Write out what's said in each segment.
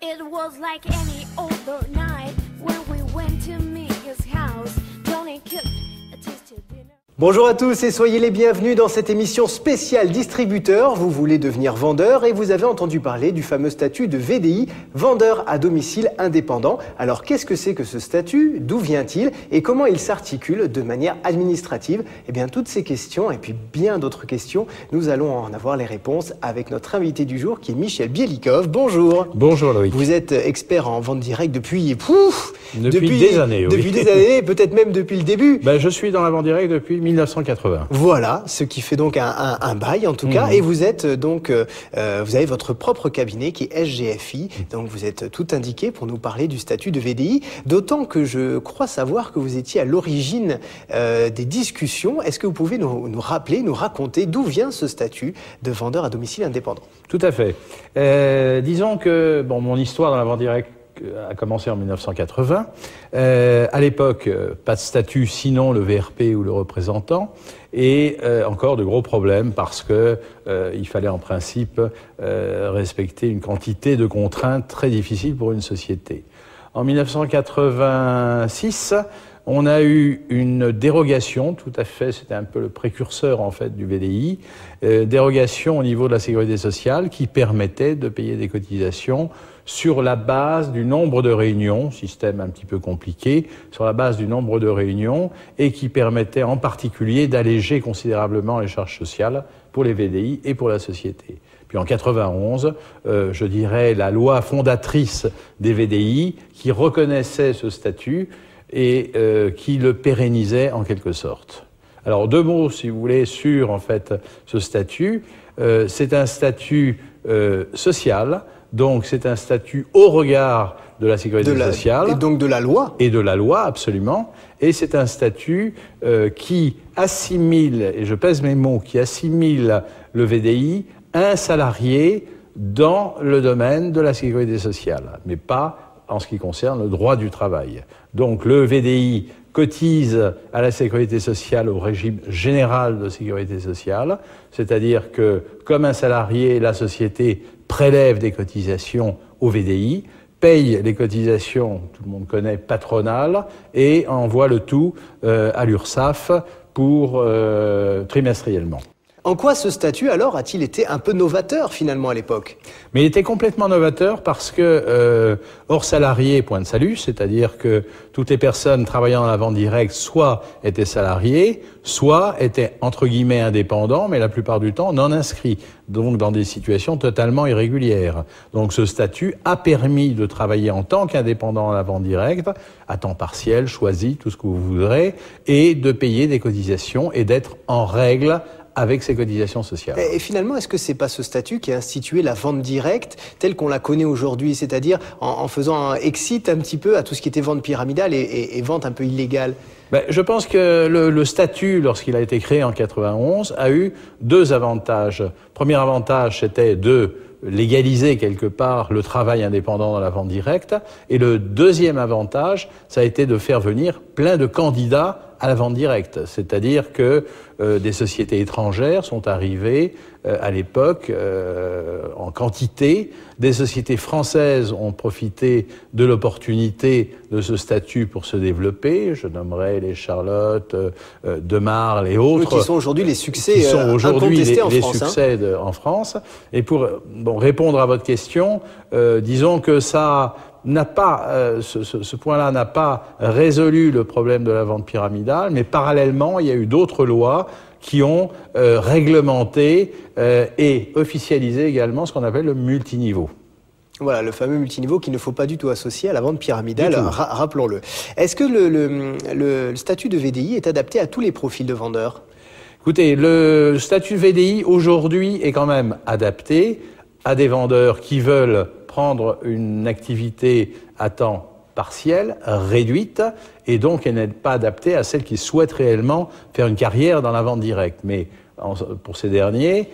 It was like any other night when we went to Mia's house. Johnny cooked a tasty dinner. Bonjour à tous et soyez les bienvenus dans cette émission spéciale distributeur. Vous voulez devenir vendeur et vous avez entendu parler du fameux statut de VDI, vendeur à domicile indépendant. Alors qu'est-ce que c'est que ce statut? D'où vient-il? Et comment il s'articule de manière administrative? Eh bien toutes ces questions et puis bien d'autres questions, nous allons en avoir les réponses avec notre invité du jour qui est Michel Bielikov. Bonjour. Bonjour Loïc. Vous êtes expert en vente directe depuis des années, oui. Depuis des années, peut-être même depuis le début. Je suis dans la vente directe depuis 1980. Voilà, ce qui fait donc un bail en tout cas. Et vous êtes donc, vous avez votre propre cabinet qui est SGFI. Donc vous êtes tout indiqué pour nous parler du statut de VDI. D'autant que je crois savoir que vous étiez à l'origine des discussions. Est-ce que vous pouvez nous rappeler, nous raconter d'où vient ce statut de vendeur à domicile indépendant? Tout à fait. Disons que mon histoire dans la vente directe a commencé en 1980. À l'époque, pas de statut sinon le VRP ou le représentant, et encore de gros problèmes parce que il fallait en principe respecter une quantité de contraintes très difficiles pour une société. En 1986, on a eu une dérogation, tout à fait, c'était un peu le précurseur en fait du VDI, dérogation au niveau de la sécurité sociale qui permettait de payer des cotisations sur la base du nombre de réunions, système un petit peu compliqué, sur la base du nombre de réunions, et qui permettait en particulier d'alléger considérablement les charges sociales pour les VDI et pour la société. Puis en 91, je dirais la loi fondatrice des VDI qui reconnaissait ce statut et qui le pérennisait en quelque sorte. Alors deux mots, si vous voulez, sur en fait ce statut. C'est un statut social. Donc c'est un statut au regard de la sécurité sociale. Et donc de la loi. Et de la loi, absolument. Et c'est un statut qui assimile, et je pèse mes mots, qui assimile le VDI à un salarié dans le domaine de la sécurité sociale, mais pas en ce qui concerne le droit du travail. Donc le VDI cotise à la sécurité sociale au régime général de sécurité sociale, c'est-à-dire que, comme un salarié, la société prélève des cotisations au VDI, paye les cotisations, tout le monde connaît, patronales, et envoie le tout à l'URSSAF pour trimestriellement. En quoi ce statut, alors, a-t-il été un peu novateur, finalement, à l'époque? Mais il était complètement novateur parce que, hors salarié, point de salut, c'est-à-dire que toutes les personnes travaillant dans la vente directe, soit étaient salariés, soit étaient, entre guillemets, indépendants, mais la plupart du temps non inscrits, donc dans des situations totalement irrégulières. Donc ce statut a permis de travailler en tant qu'indépendant dans la vente directe, à temps partiel, choisi, tout ce que vous voudrez, et de payer des cotisations et d'être en règle avec ses cotisations sociales. Et finalement, est-ce que c'est pas ce statut qui a institué la vente directe telle qu'on la connaît aujourd'hui, c'est-à-dire en faisant un exit un petit peu à tout ce qui était vente pyramidale et vente un peu illégale? Je pense que le statut, lorsqu'il a été créé en 91, a eu deux avantages. Premier avantage, c'était de légaliser quelque part le travail indépendant dans la vente directe. Et le deuxième avantage, ça a été de faire venir plein de candidats à la vente directe. C'est-à-dire que des sociétés étrangères sont arrivées à l'époque en quantité. Des sociétés françaises ont profité de l'opportunité de ce statut pour se développer. Je nommerai les Charlotte, De Marle et autres. Qui sont aujourd'hui les succès incontestés en France. En France. Et pour répondre à votre question, disons que ça n'a pas, ce point-là n'a pas résolu le problème de la vente pyramidale, mais parallèlement, il y a eu d'autres lois qui ont réglementé et officialisé également ce qu'on appelle le multiniveau. Voilà, le fameux multiniveau qu'il ne faut pas du tout associer à la vente pyramidale, rappelons-le. Est-ce que le statut de VDI est adapté à tous les profils de vendeurs? Écoutez, le statut VDI aujourd'hui est quand même adapté à des vendeurs qui veulent prendre une activité à temps partiel, réduite, et donc elle n'est pas adaptée à celles qui souhaitent réellement faire une carrière dans la vente directe. Mais pour ces derniers,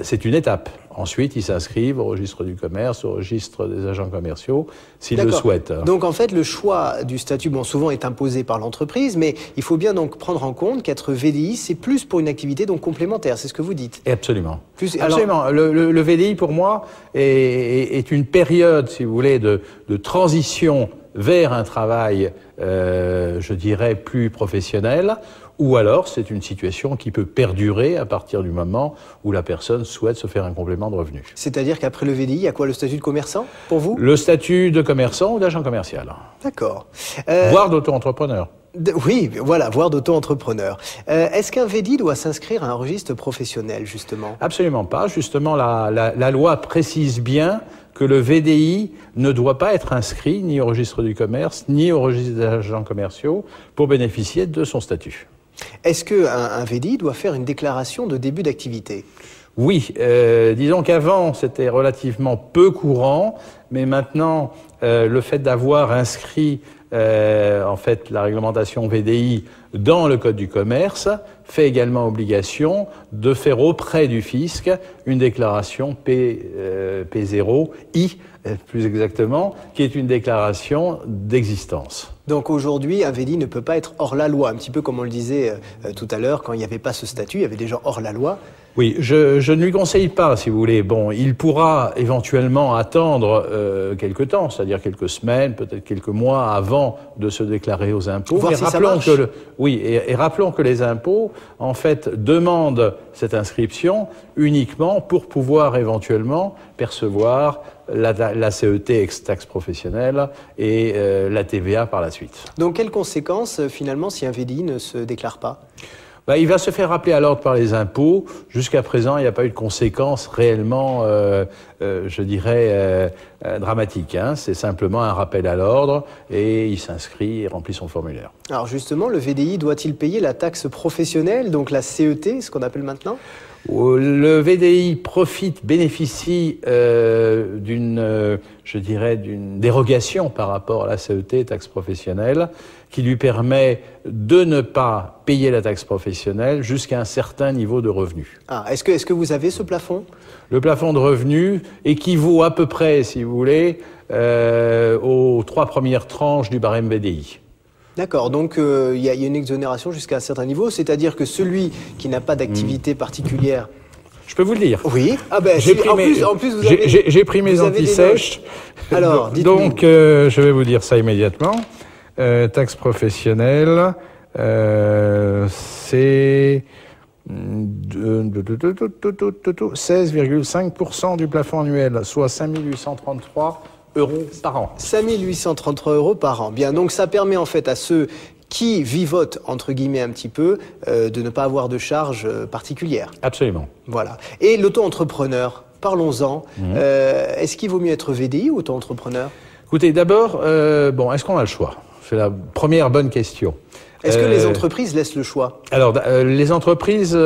c'est une étape. Ensuite, ils s'inscrivent au registre du commerce, au registre des agents commerciaux, s'ils le souhaitent. Donc en fait, le choix du statut, bon, souvent est imposé par l'entreprise, mais il faut bien donc prendre en compte qu'être VDI, c'est plus pour une activité donc complémentaire, c'est ce que vous dites. Absolument. Alors, absolument. Le VDI, pour moi, est une période, si vous voulez, de transition vers un travail, je dirais, plus professionnel, ou alors c'est une situation qui peut perdurer à partir du moment où la personne souhaite se faire un complément de revenu. C'est-à-dire qu'après le VDI, il y a quoi, le statut de commerçant pour vous? Le statut de commerçant ou d'agent commercial. D'accord. Voire d'auto-entrepreneur. Oui, voilà, voire d'auto-entrepreneur. Est-ce qu'un VDI doit s'inscrire à un registre professionnel, justement? Absolument pas. Justement, la loi précise bien que le VDI ne doit pas être inscrit ni au registre du commerce, ni au registre des agents commerciaux pour bénéficier de son statut. Est-ce qu'un VDI doit faire une déclaration de début d'activité? Oui, disons qu'avant c'était relativement peu courant, mais maintenant le fait d'avoir inscrit en fait la réglementation VDI dans le Code du commerce fait également obligation de faire auprès du fisc une déclaration P0I, plus exactement, qui est une déclaration d'existence. Donc aujourd'hui, un VDI ne peut pas être hors la loi, un petit peu comme on le disait tout à l'heure, quand il n'y avait pas ce statut, il y avait des gens hors la loi. Oui, je ne lui conseille pas, si vous voulez. Bon, il pourra éventuellement attendre quelque temps, c'est-à-dire quelques semaines, peut-être quelques mois avant de se déclarer aux impôts. Voir mais si ça rappelons marche. et rappelons que les impôts, en fait, demandent cette inscription uniquement pour pouvoir éventuellement percevoir la CET ex-taxe professionnelle et la TVA par la suite. Donc quelles conséquences, finalement, si un VDI ne se déclare pas? Il va se faire rappeler à l'ordre par les impôts. Jusqu'à présent, il n'y a pas eu de conséquences réellement, je dirais, dramatiques. C'est simplement un rappel à l'ordre et il s'inscrit et remplit son formulaire. Alors justement, le VDI doit-il payer la taxe professionnelle, donc la CET, ce qu'on appelle maintenant? Le VDI bénéficie d'une dérogation par rapport à la CET, taxe professionnelle, qui lui permet de ne pas payer la taxe professionnelle jusqu'à un certain niveau de revenu. Ah, est-ce que vous avez ce plafond? Le plafond de revenu équivaut à peu près, si vous voulez, aux 3 premières tranches du barème VDI. D'accord, donc il y a une exonération jusqu'à un certain niveau, c'est-à-dire que celui qui n'a pas d'activité particulière... Je peux vous le dire. Oui. Ah ben, en plus vous avez... J'ai pris mes anti-sèches. Alors, dites-nous. Donc, je vais vous dire ça immédiatement. Taxe professionnelle, c'est 16,5% du plafond annuel, soit 5 833 € par an. 5 833 € par an. Bien, donc ça permet en fait à ceux qui vivotent, entre guillemets, un petit peu, de ne pas avoir de charges particulières. Absolument. Voilà. Et l'auto-entrepreneur, parlons-en. Est-ce qu'il vaut mieux être VDI ou auto-entrepreneur? Écoutez, d'abord, est-ce qu'on a le choix? C'est la première bonne question. Est-ce que les entreprises laissent le choix? Alors, les entreprises,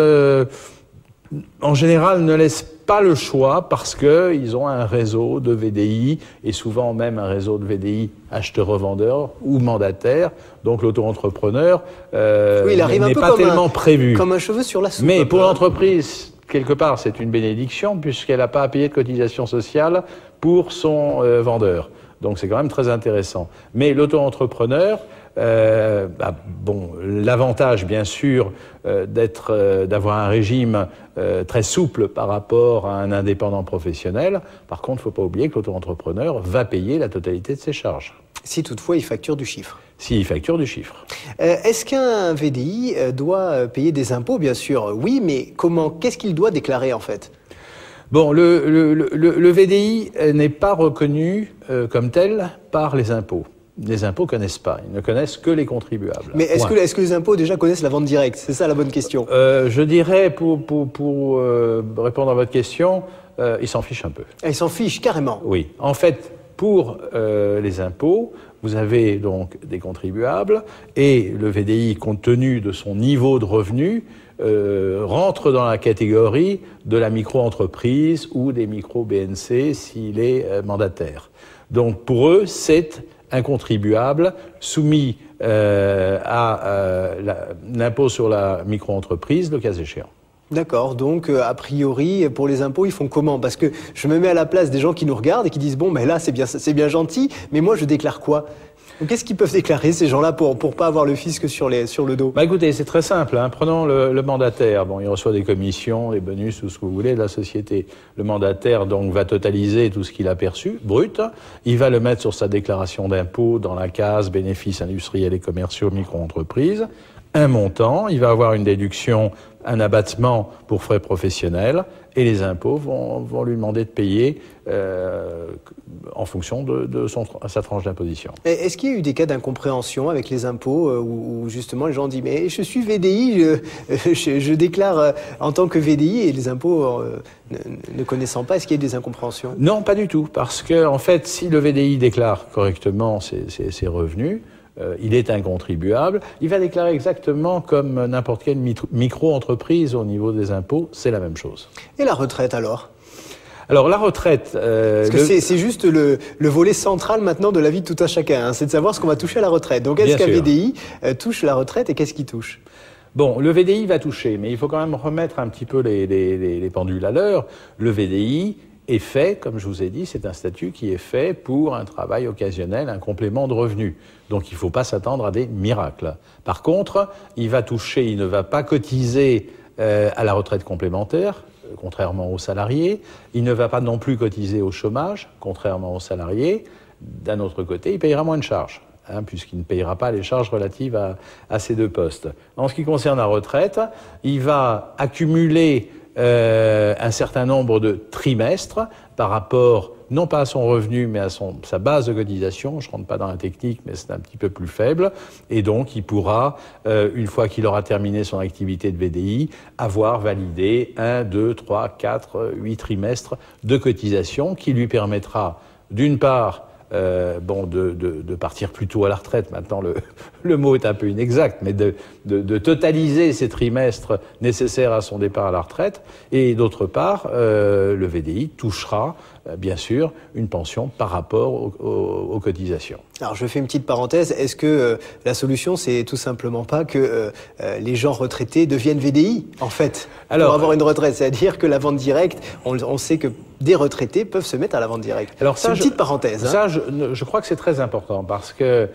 en général, ne laissent pas le choix parce qu'ils ont un réseau de VDI et souvent même un réseau de VDI acheteur-revendeur ou mandataire. Donc l'auto-entrepreneur n'est pas tellement prévu. Comme un cheveu sur la soupe. Mais pour l'entreprise, quelque part, c'est une bénédiction puisqu'elle n'a pas à payer de cotisation sociale pour son vendeur. Donc c'est quand même très intéressant. Mais l'auto-entrepreneur, l'avantage bien sûr d'avoir un régime très souple par rapport à un indépendant professionnel. Par contre, il ne faut pas oublier que l'auto-entrepreneur va payer la totalité de ses charges. Si toutefois il facture du chiffre. S'il facture du chiffre. Est-ce qu'un VDI doit payer des impôts? Bien sûr, oui, mais comment? Qu'est-ce qu'il doit déclarer en fait? Bon, le VDI n'est pas reconnu comme tel par les impôts. Les impôts ne connaissent pas, ils ne connaissent que les contribuables. Mais est-ce que les impôts déjà connaissent la vente directe? C'est ça la bonne question. Je dirais, pour répondre à votre question, ils s'en fichent un peu. Ils s'en fichent carrément? Oui. En fait, pour les impôts, vous avez donc des contribuables et le VDI, compte tenu de son niveau de revenu, rentre dans la catégorie de la micro-entreprise ou des micro-BNC s'il est mandataire. Donc pour eux, c'est un contribuable soumis à l'impôt sur la micro-entreprise, le cas échéant. D'accord, donc a priori pour les impôts ils font comment? Parce que je me mets à la place des gens qui nous regardent et qui disent bon ben là c'est bien gentil, mais moi je déclare quoi? Donc qu'est-ce qu'ils peuvent déclarer ces gens-là pour pas avoir le fisc sur le dos? Bah écoutez, c'est très simple, hein. Prenons le mandataire. Bon, il reçoit des commissions, des bonus, tout ce que vous voulez de la société. Le mandataire donc va totaliser tout ce qu'il a perçu, brut. Il va le mettre sur sa déclaration d'impôt dans la case bénéfices industriels et commerciaux micro-entreprises. Un montant, il va avoir une déduction, un abattement pour frais professionnels, et les impôts vont lui demander de payer en fonction de sa tranche d'imposition. Est-ce qu'il y a eu des cas d'incompréhension avec les impôts où justement les gens disent mais je suis VDI, je déclare en tant que VDI et les impôts ne connaissant pas, est-ce qu'il y a eu des incompréhensions? Non, pas du tout, parce que en fait, si le VDI déclare correctement ses revenus, il est un contribuable, il va déclarer exactement comme n'importe quelle micro-entreprise au niveau des impôts, c'est la même chose. Et la retraite alors? Alors la retraite... Parce que c'est juste le volet central maintenant de la vie de tout un chacun, hein, c'est de savoir ce qu'on va toucher à la retraite. Donc est-ce qu'un VDI touche la retraite et qu'est-ce qu'il touche? Bon, le VDI va toucher, mais il faut quand même remettre un petit peu les pendules à l'heure. Le VDI est fait, comme je vous ai dit, c'est un statut qui est fait pour un travail occasionnel, un complément de revenus. Donc il ne faut pas s'attendre à des miracles. Par contre, il va toucher, il ne va pas cotiser à la retraite complémentaire, contrairement aux salariés. Il ne va pas non plus cotiser au chômage, contrairement aux salariés. D'un autre côté, il payera moins de charges, puisqu'il ne payera pas les charges relatives à ces deux postes. En ce qui concerne la retraite, il va accumuler un certain nombre de trimestres par rapport, non pas à son revenu, mais à sa base de cotisation. Je ne rentre pas dans la technique, mais c'est un petit peu plus faible. Et donc, il pourra, une fois qu'il aura terminé son activité de VDI, avoir validé 1, 2, 3, 4, 8 trimestres de cotisation qui lui permettra, d'une part, de partir plus tôt à la retraite. Maintenant, le mot est un peu inexact, mais de totaliser ces trimestres nécessaires à son départ à la retraite. Et d'autre part, le VDI touchera, bien sûr, une pension par rapport aux cotisations. Alors, je fais une petite parenthèse. Est-ce que la solution, c'est tout simplement pas que les gens retraités deviennent VDI, en fait, pour avoir une retraite? C'est-à-dire que la vente directe, on sait que des retraités peuvent se mettre à la vente directe. Alors ça, c'est une petite parenthèse. Ça, je crois que c'est très important parce que,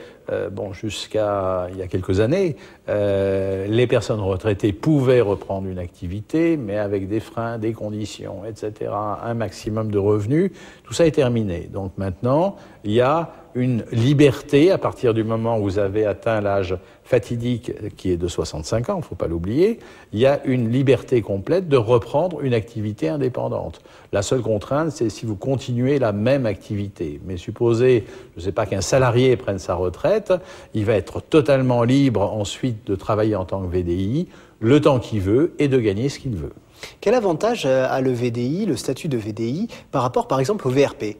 jusqu'à il y a quelques années, les personnes retraitées pouvaient reprendre une activité, mais avec des freins, des conditions, etc., un maximum de revenus. Tout ça est terminé. Donc maintenant, il y a une liberté à partir du moment où vous avez atteint l'âge fatidique qui est de 65 ans, il ne faut pas l'oublier, il y a une liberté complète de reprendre une activité indépendante. La seule contrainte, c'est si vous continuez la même activité. Mais supposez, je ne sais pas, qu'un salarié prenne sa retraite, il va être totalement libre ensuite de travailler en tant que VDI, le temps qu'il veut et de gagner ce qu'il veut. Quel avantage a le VDI, le statut de VDI, par rapport par exemple au VRP ?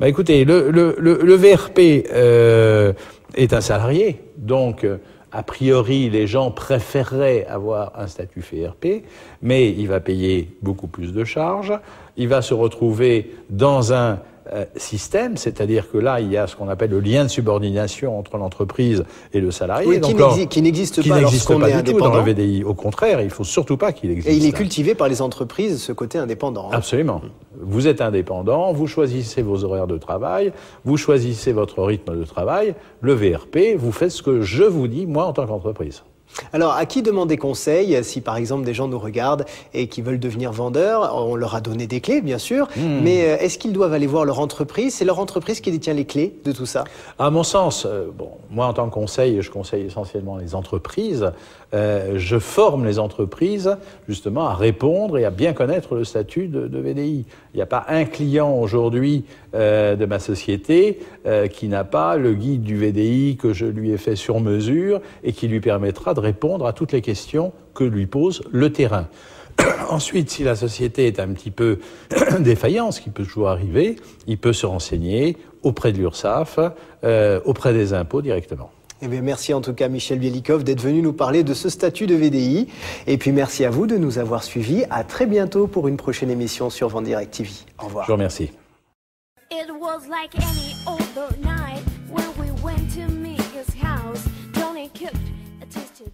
Écoutez, le VRP est un salarié, donc a priori les gens préféreraient avoir un statut VRP, mais il va payer beaucoup plus de charges, il va se retrouver dans un système, c'est-à-dire que là, il y a ce qu'on appelle le lien de subordination entre l'entreprise et le salarié. Oui, qui n'existe pas lorsqu'on est indépendant. Dans le VDI. Au contraire, il ne faut surtout pas qu'il existe. Et il est cultivé par les entreprises, ce côté indépendant. Absolument. Vous êtes indépendant, vous choisissez vos horaires de travail, vous choisissez votre rythme de travail. Le VRP, vous faites ce que je vous dis, moi, en tant qu'entreprise. Alors, à qui demander conseil si, par exemple, des gens nous regardent et qui veulent devenir vendeurs? On leur a donné des clés, bien sûr, mais est-ce qu'ils doivent aller voir leur entreprise? C'est leur entreprise qui détient les clés de tout ça? À mon sens, moi, en tant que conseil, je conseille essentiellement les entreprises. Je forme les entreprises, justement, à répondre et à bien connaître le statut de VDI. Il n'y a pas un client aujourd'hui de ma société qui n'a pas le guide du VDI que je lui ai fait sur mesure et qui lui permettra de répondre à toutes les questions que lui pose le terrain. Ensuite, si la société est un petit peu défaillante, ce qui peut toujours arriver, il peut se renseigner auprès de l'URSSAF, auprès des impôts directement. Eh bien, merci en tout cas Michel Bielikov d'être venu nous parler de ce statut de VDI. Et puis merci à vous de nous avoir suivis. À très bientôt pour une prochaine émission sur Vente Direct TV. Au revoir. Je vous remercie. It was like any other night when we went to Mia's house. Johnny cooked a tasty